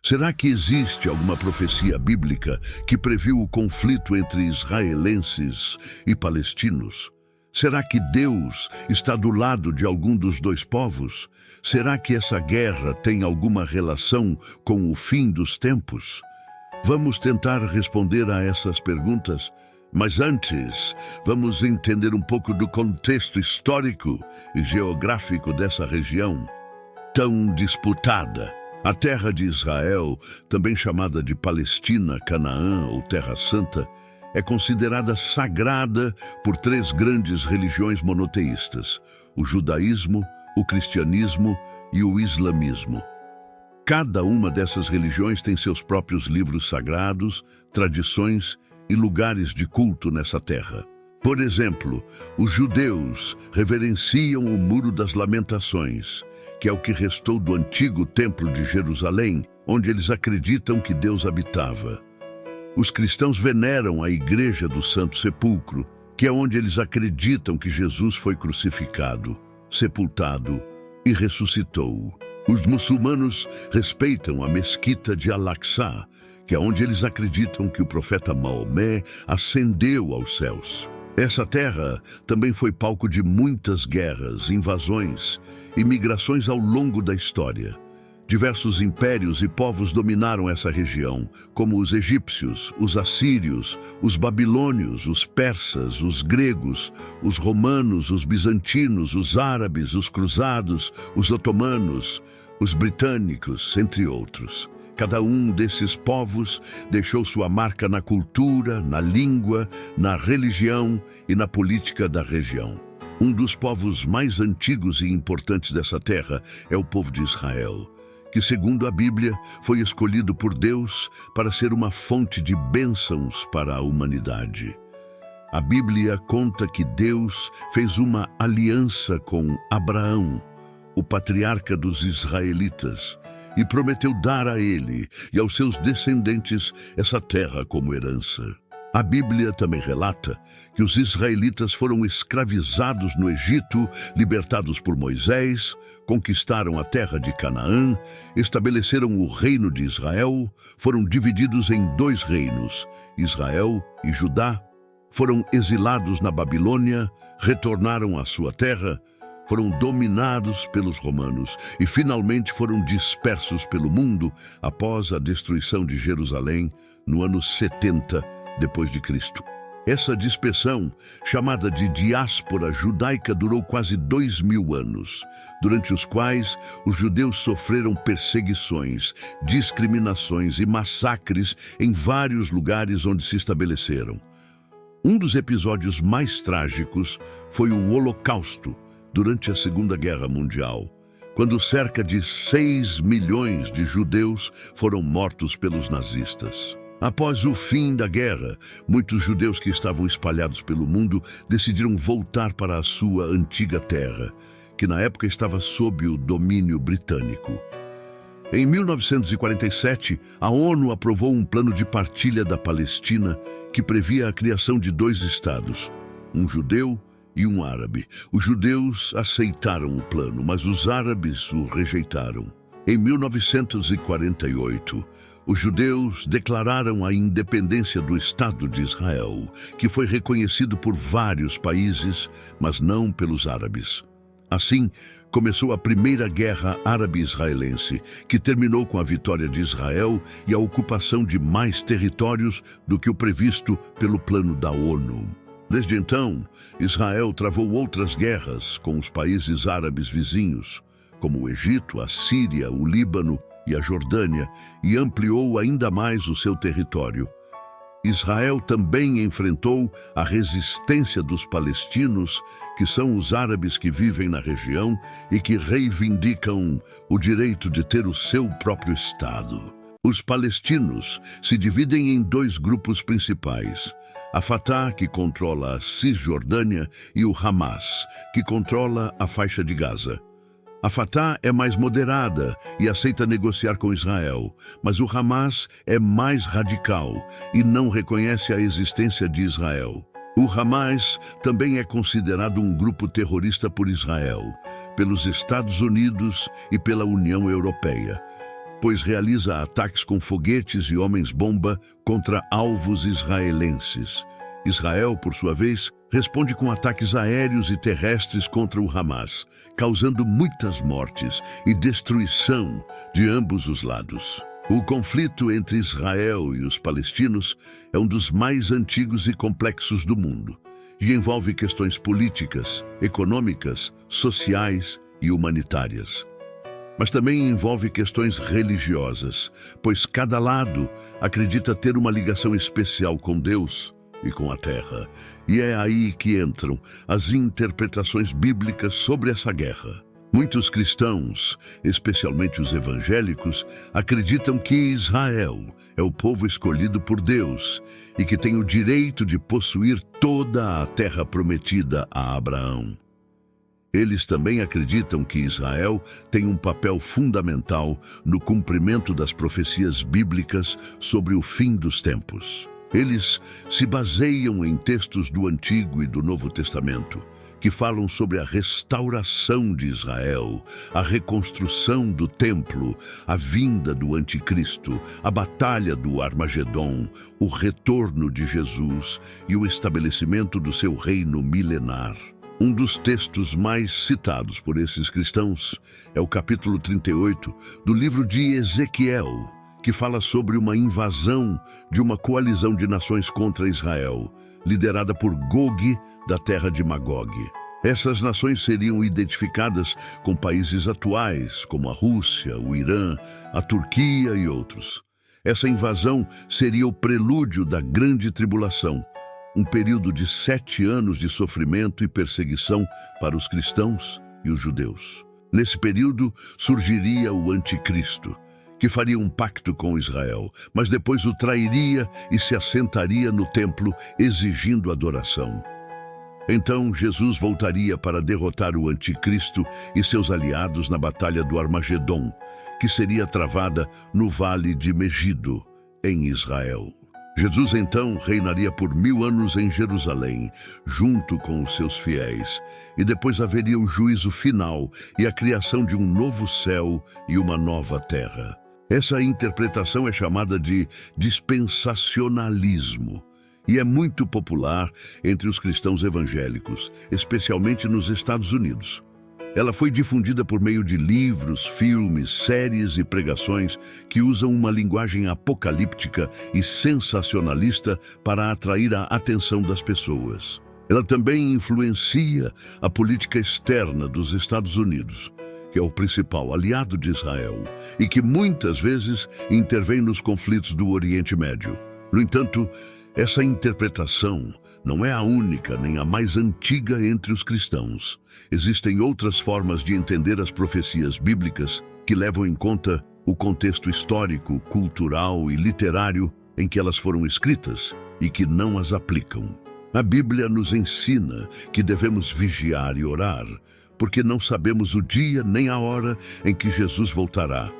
Será que existe alguma profecia bíblica que previu o conflito entre israelenses e palestinos? Será que Deus está do lado de algum dos dois povos? Será que essa guerra tem alguma relação com o fim dos tempos? Vamos tentar responder a essas perguntas, mas antes, vamos entender um pouco do contexto histórico e geográfico dessa região tão disputada. A terra de Israel, também chamada de Palestina, Canaã ou Terra Santa, é considerada sagrada por três grandes religiões monoteístas: o judaísmo, o cristianismo e o islamismo. Cada uma dessas religiões tem seus próprios livros sagrados, tradições e lugares de culto nessa terra. Por exemplo, os judeus reverenciam o Muro das Lamentações, que é o que restou do antigo Templo de Jerusalém, onde eles acreditam que Deus habitava. Os cristãos veneram a Igreja do Santo Sepulcro, que é onde eles acreditam que Jesus foi crucificado, sepultado e ressuscitou. Os muçulmanos respeitam a Mesquita de Al-Aqsa, que é onde eles acreditam que o profeta Maomé ascendeu aos céus. Essa terra também foi palco de muitas guerras, invasões e migrações ao longo da história. Diversos impérios e povos dominaram essa região, como os egípcios, os assírios, os babilônios, os persas, os gregos, os romanos, os bizantinos, os árabes, os cruzados, os otomanos, os britânicos, entre outros. Cada um desses povos deixou sua marca na cultura, na língua, na religião e na política da região. Um dos povos mais antigos e importantes dessa terra é o povo de Israel, que, segundo a Bíblia, foi escolhido por Deus para ser uma fonte de bênçãos para a humanidade. A Bíblia conta que Deus fez uma aliança com Abraão, o patriarca dos israelitas, e prometeu dar a ele e aos seus descendentes essa terra como herança. A Bíblia também relata que os israelitas foram escravizados no Egito, libertados por Moisés, conquistaram a terra de Canaã, estabeleceram o reino de Israel, foram divididos em dois reinos, Israel e Judá, foram exilados na Babilônia, retornaram à sua terra, foram dominados pelos romanos e finalmente foram dispersos pelo mundo após a destruição de Jerusalém no ano 70 depois de Cristo. Essa dispersão, chamada de diáspora judaica, durou quase 2000 anos, durante os quais os judeus sofreram perseguições, discriminações e massacres em vários lugares onde se estabeleceram. Um dos episódios mais trágicos foi o Holocausto, durante a Segunda Guerra Mundial, quando cerca de 6 milhões de judeus foram mortos pelos nazistas. Após o fim da guerra, muitos judeus que estavam espalhados pelo mundo decidiram voltar para a sua antiga terra, que na época estava sob o domínio britânico. Em 1947, a ONU aprovou um plano de partilha da Palestina que previa a criação de dois estados, um judeu e um árabe. Os judeus aceitaram o plano, mas os árabes o rejeitaram. Em 1948, os judeus declararam a independência do Estado de Israel, que foi reconhecido por vários países, mas não pelos árabes. Assim, começou a Primeira Guerra Árabe-Israelense, que terminou com a vitória de Israel e a ocupação de mais territórios do que o previsto pelo plano da ONU. Desde então, Israel travou outras guerras com os países árabes vizinhos, como o Egito, a Síria, o Líbano e a Jordânia, e ampliou ainda mais o seu território. Israel também enfrentou a resistência dos palestinos, que são os árabes que vivem na região e que reivindicam o direito de ter o seu próprio Estado. Os palestinos se dividem em dois grupos principais: a Fatah, que controla a Cisjordânia, e o Hamas, que controla a faixa de Gaza. A Fatah é mais moderada e aceita negociar com Israel, mas o Hamas é mais radical e não reconhece a existência de Israel. O Hamas também é considerado um grupo terrorista por Israel, pelos Estados Unidos e pela União Europeia. pois realiza ataques com foguetes e homens-bomba contra alvos israelenses. Israel, por sua vez, responde com ataques aéreos e terrestres contra o Hamas, causando muitas mortes e destruição de ambos os lados. O conflito entre Israel e os palestinos é um dos mais antigos e complexos do mundo e envolve questões políticas, econômicas, sociais e humanitárias. Mas também envolve questões religiosas, pois cada lado acredita ter uma ligação especial com Deus e com a terra. E é aí que entram as interpretações bíblicas sobre essa guerra. Muitos cristãos, especialmente os evangélicos, acreditam que Israel é o povo escolhido por Deus e que tem o direito de possuir toda a terra prometida a Abraão. Eles também acreditam que Israel tem um papel fundamental no cumprimento das profecias bíblicas sobre o fim dos tempos. Eles se baseiam em textos do Antigo e do Novo Testamento, que falam sobre a restauração de Israel, a reconstrução do templo, a vinda do anticristo, a batalha do Armagedon, o retorno de Jesus e o estabelecimento do seu reino milenar. Um dos textos mais citados por esses cristãos é o capítulo 38 do livro de Ezequiel, que fala sobre uma invasão de uma coalizão de nações contra Israel, liderada por Gog, da terra de Magog. Essas nações seriam identificadas com países atuais, como a Rússia, o Irã, a Turquia e outros. Essa invasão seria o prelúdio da Grande Tribulação, um período de 7 anos de sofrimento e perseguição para os cristãos e os judeus. Nesse período surgiria o anticristo, que faria um pacto com Israel, mas depois o trairia e se assentaria no templo exigindo adoração. Então Jesus voltaria para derrotar o anticristo e seus aliados na batalha do Armagedon, que seria travada no vale de Megido, em Israel. Jesus então reinaria por 1000 anos em Jerusalém, junto com os seus fiéis, e depois haveria o juízo final e a criação de um novo céu e uma nova terra. Essa interpretação é chamada de dispensacionalismo e é muito popular entre os cristãos evangélicos, especialmente nos Estados Unidos. Ela foi difundida por meio de livros, filmes, séries e pregações que usam uma linguagem apocalíptica e sensacionalista para atrair a atenção das pessoas. Ela também influencia a política externa dos Estados Unidos, que é o principal aliado de Israel e que muitas vezes intervém nos conflitos do Oriente Médio. No entanto, essa interpretação não é a única nem a mais antiga entre os cristãos. Existem outras formas de entender as profecias bíblicas que levam em conta o contexto histórico, cultural e literário em que elas foram escritas e que não as aplicam. A Bíblia nos ensina que devemos vigiar e orar, porque não sabemos o dia nem a hora em que Jesus voltará.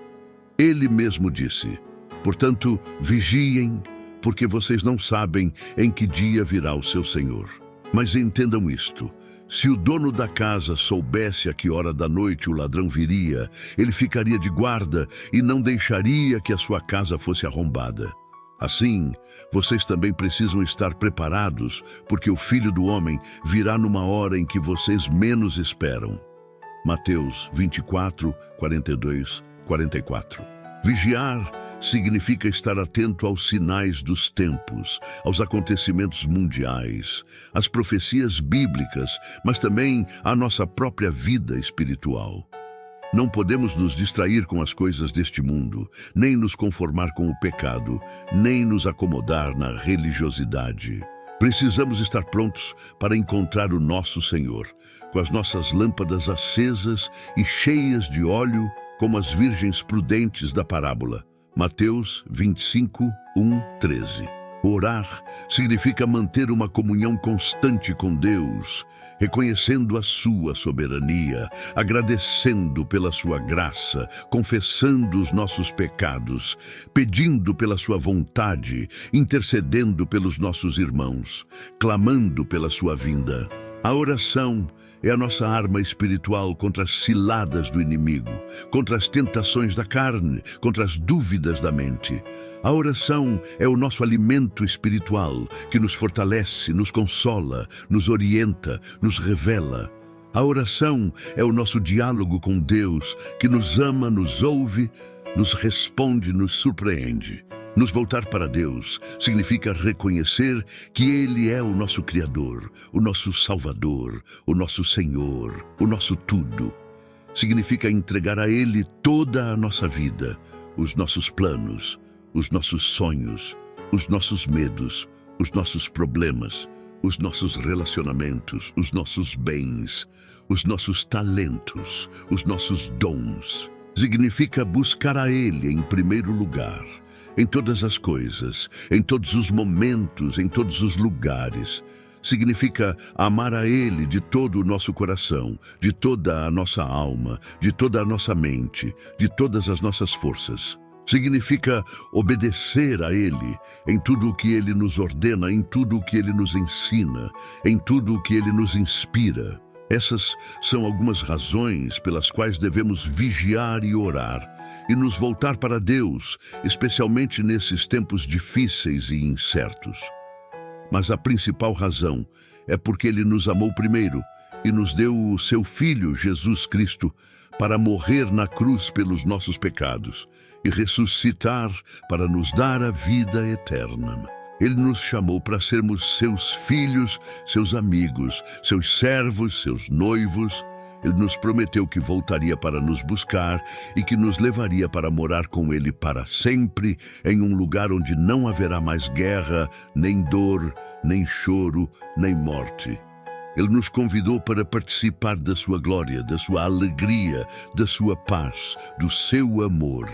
Ele mesmo disse: portanto, vigiem, porque vocês não sabem em que dia virá o seu Senhor. Mas entendam isto: se o dono da casa soubesse a que hora da noite o ladrão viria, ele ficaria de guarda e não deixaria que a sua casa fosse arrombada. Assim, vocês também precisam estar preparados, porque o Filho do Homem virá numa hora em que vocês menos esperam. Mateus 24, 42, 44. Vigiar significa estar atento aos sinais dos tempos, aos acontecimentos mundiais, às profecias bíblicas, mas também à nossa própria vida espiritual. Não podemos nos distrair com as coisas deste mundo, nem nos conformar com o pecado, nem nos acomodar na religiosidade. Precisamos estar prontos para encontrar o nosso Senhor, com as nossas lâmpadas acesas e cheias de óleo, como as virgens prudentes da parábola. Mateus 25, 1, 13. Orar significa manter uma comunhão constante com Deus, reconhecendo a sua soberania, agradecendo pela sua graça, confessando os nossos pecados, pedindo pela sua vontade, intercedendo pelos nossos irmãos, clamando pela sua vinda. A oração é a nossa arma espiritual contra as ciladas do inimigo, contra as tentações da carne, contra as dúvidas da mente. A oração é o nosso alimento espiritual que nos fortalece, nos consola, nos orienta, nos revela. A oração é o nosso diálogo com Deus, que nos ama, nos ouve, nos responde, nos surpreende. Nos voltar para Deus significa reconhecer que Ele é o nosso Criador, o nosso Salvador, o nosso Senhor, o nosso tudo. Significa entregar a Ele toda a nossa vida, os nossos planos, os nossos sonhos, os nossos medos, os nossos problemas, os nossos relacionamentos, os nossos bens, os nossos talentos, os nossos dons. Significa buscar a Ele em primeiro lugar, em todas as coisas, em todos os momentos, em todos os lugares. Significa amar a Ele de todo o nosso coração, de toda a nossa alma, de toda a nossa mente, de todas as nossas forças. Significa obedecer a Ele em tudo o que Ele nos ordena, em tudo o que Ele nos ensina, em tudo o que Ele nos inspira. Essas são algumas razões pelas quais devemos vigiar e orar e nos voltar para Deus, especialmente nesses tempos difíceis e incertos. Mas a principal razão é porque Ele nos amou primeiro e nos deu o seu Filho, Jesus Cristo, para morrer na cruz pelos nossos pecados e ressuscitar para nos dar a vida eterna. Ele nos chamou para sermos seus filhos, seus amigos, seus servos, seus noivos. Ele nos prometeu que voltaria para nos buscar e que nos levaria para morar com Ele para sempre, em um lugar onde não haverá mais guerra, nem dor, nem choro, nem morte. Ele nos convidou para participar da sua glória, da sua alegria, da sua paz, do seu amor.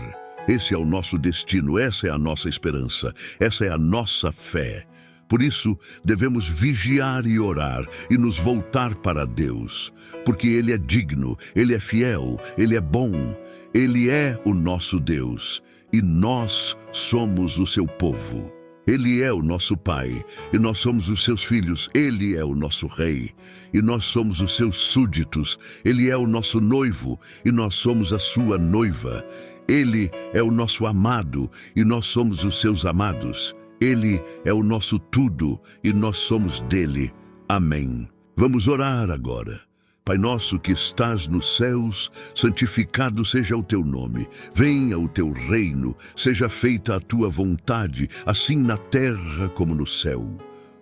Esse é o nosso destino, essa é a nossa esperança, essa é a nossa fé. Por isso, devemos vigiar e orar e nos voltar para Deus, porque Ele é digno, Ele é fiel, Ele é bom, Ele é o nosso Deus e nós somos o seu povo. Ele é o nosso Pai e nós somos os seus filhos. Ele é o nosso Rei e nós somos os seus súditos. Ele é o nosso noivo e nós somos a sua noiva. Ele é o nosso amado e nós somos os seus amados. Ele é o nosso tudo e nós somos dele. Amém. Vamos orar agora. Pai nosso que estás nos céus, santificado seja o teu nome. Venha o teu reino, seja feita a tua vontade, assim na terra como no céu.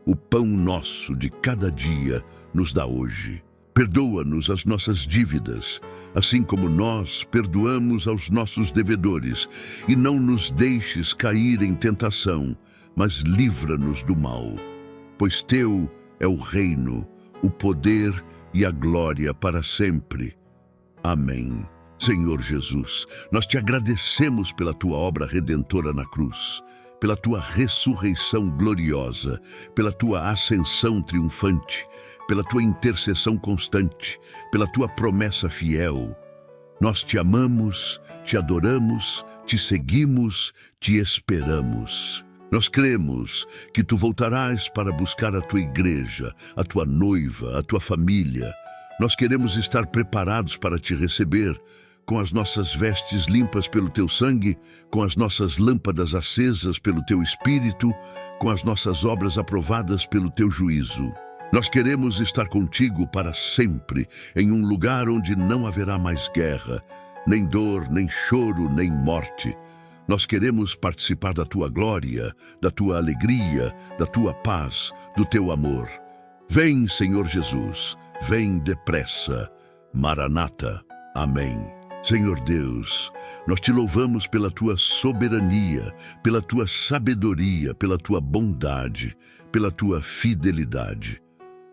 O pão nosso de cada dia nos dá hoje. Perdoa-nos as nossas dívidas, assim como nós perdoamos aos nossos devedores, e não nos deixes cair em tentação, mas livra-nos do mal. Pois teu é o reino, o poder e a glória para sempre. Amém. Senhor Jesus, nós te agradecemos pela tua obra redentora na cruz, pela tua ressurreição gloriosa, pela tua ascensão triunfante, pela tua intercessão constante, pela tua promessa fiel. Nós te amamos, te adoramos, te seguimos, te esperamos. Nós cremos que tu voltarás para buscar a tua igreja, a tua noiva, a tua família. Nós queremos estar preparados para te receber, com as nossas vestes limpas pelo teu sangue, com as nossas lâmpadas acesas pelo teu espírito, com as nossas obras aprovadas pelo teu juízo. Nós queremos estar contigo para sempre, em um lugar onde não haverá mais guerra, nem dor, nem choro, nem morte. Nós queremos participar da tua glória, da tua alegria, da tua paz, do teu amor. Vem, Senhor Jesus, vem depressa. Maranata. Amém. Senhor Deus, nós te louvamos pela tua soberania, pela tua sabedoria, pela tua bondade, pela tua fidelidade.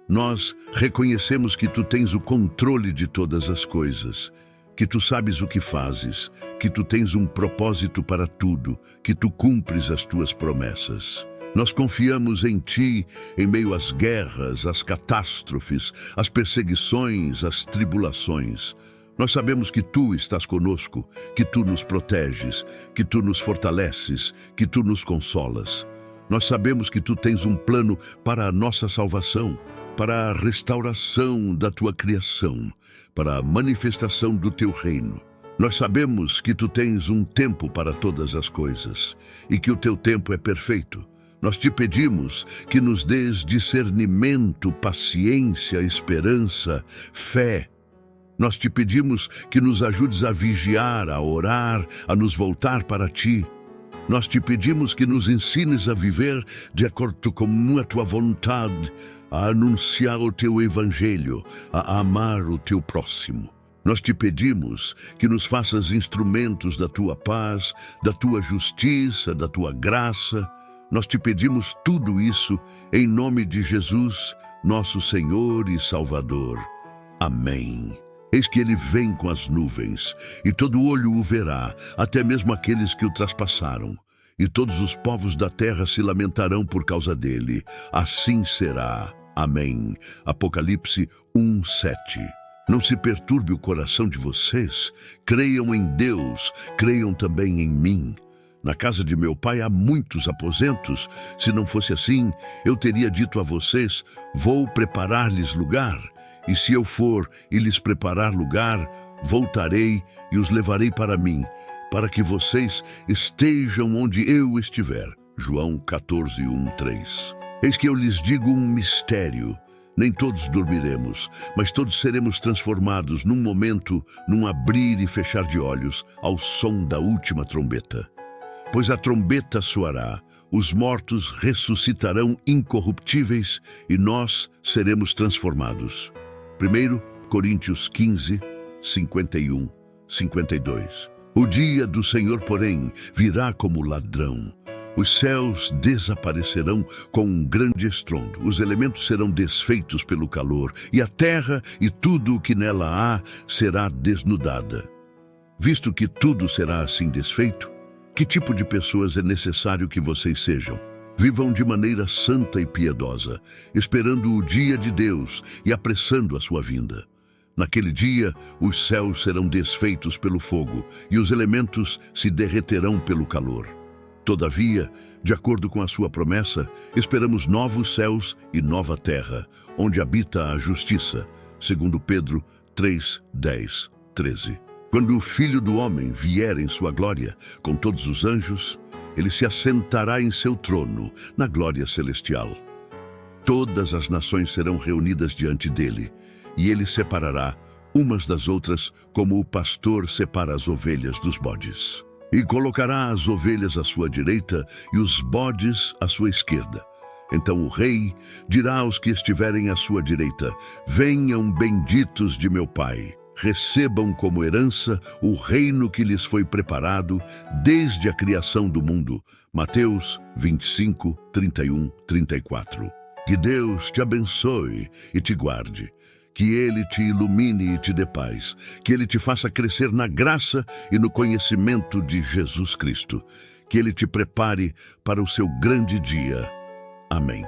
Nós reconhecemos que tu tens o controle de todas as coisas, que tu sabes o que fazes, que tu tens um propósito para tudo, que tu cumpres as tuas promessas. Nós confiamos em ti em meio às guerras, às catástrofes, às perseguições, às tribulações. Nós sabemos que tu estás conosco, que tu nos proteges, que tu nos fortaleces, que tu nos consolas. Nós sabemos que tu tens um plano para a nossa salvação, para a restauração da tua criação, para a manifestação do teu reino. Nós sabemos que tu tens um tempo para todas as coisas e que o teu tempo é perfeito. Nós te pedimos que nos dês discernimento, paciência, esperança, fé. Nós te pedimos que nos ajudes a vigiar, a orar, a nos voltar para ti. Nós te pedimos que nos ensines a viver de acordo com a tua vontade, a anunciar o teu evangelho, a amar o teu próximo. Nós te pedimos que nos faças instrumentos da tua paz, da tua justiça, da tua graça. Nós te pedimos tudo isso em nome de Jesus, nosso Senhor e Salvador. Amém. Eis que ele vem com as nuvens, e todo olho o verá, até mesmo aqueles que o traspassaram. E todos os povos da terra se lamentarão por causa dele. Assim será. Amém. Apocalipse 1:7. Não se perturbe o coração de vocês. Creiam em Deus, creiam também em mim. Na casa de meu pai há muitos aposentos. Se não fosse assim, eu teria dito a vocês: vou preparar-lhes lugar. E se eu for e lhes preparar lugar, voltarei e os levarei para mim, para que vocês estejam onde eu estiver. João 14:1-3. Eis que eu lhes digo um mistério. Nem todos dormiremos, mas todos seremos transformados num momento, num abrir e fechar de olhos, ao som da última trombeta. Pois a trombeta soará, os mortos ressuscitarão incorruptíveis e nós seremos transformados. 1 Coríntios 15, 51, 52. O dia do Senhor, porém, virá como ladrão. Os céus desaparecerão com um grande estrondo, os elementos serão desfeitos pelo calor, e a terra e tudo o que nela há será desnudada. Visto que tudo será assim desfeito, que tipo de pessoas é necessário que vocês sejam? Vivam de maneira santa e piedosa, esperando o dia de Deus e apressando a sua vinda. Naquele dia, os céus serão desfeitos pelo fogo, e os elementos se derreterão pelo calor. Todavia, de acordo com a sua promessa, esperamos novos céus e nova terra, onde habita a justiça, segundo Pedro 3, 10, 13. Quando o Filho do Homem vier em sua glória, com todos os anjos, ele se assentará em seu trono, na glória celestial. Todas as nações serão reunidas diante dele, e ele separará umas das outras, como o pastor separa as ovelhas dos bodes. E colocará as ovelhas à sua direita e os bodes à sua esquerda. Então o rei dirá aos que estiverem à sua direita: venham benditos de meu Pai, recebam como herança o reino que lhes foi preparado desde a criação do mundo. Mateus 25, 31, 34. Que Deus te abençoe e te guarde. Que Ele te ilumine e te dê paz. Que Ele te faça crescer na graça e no conhecimento de Jesus Cristo. Que Ele te prepare para o seu grande dia. Amém.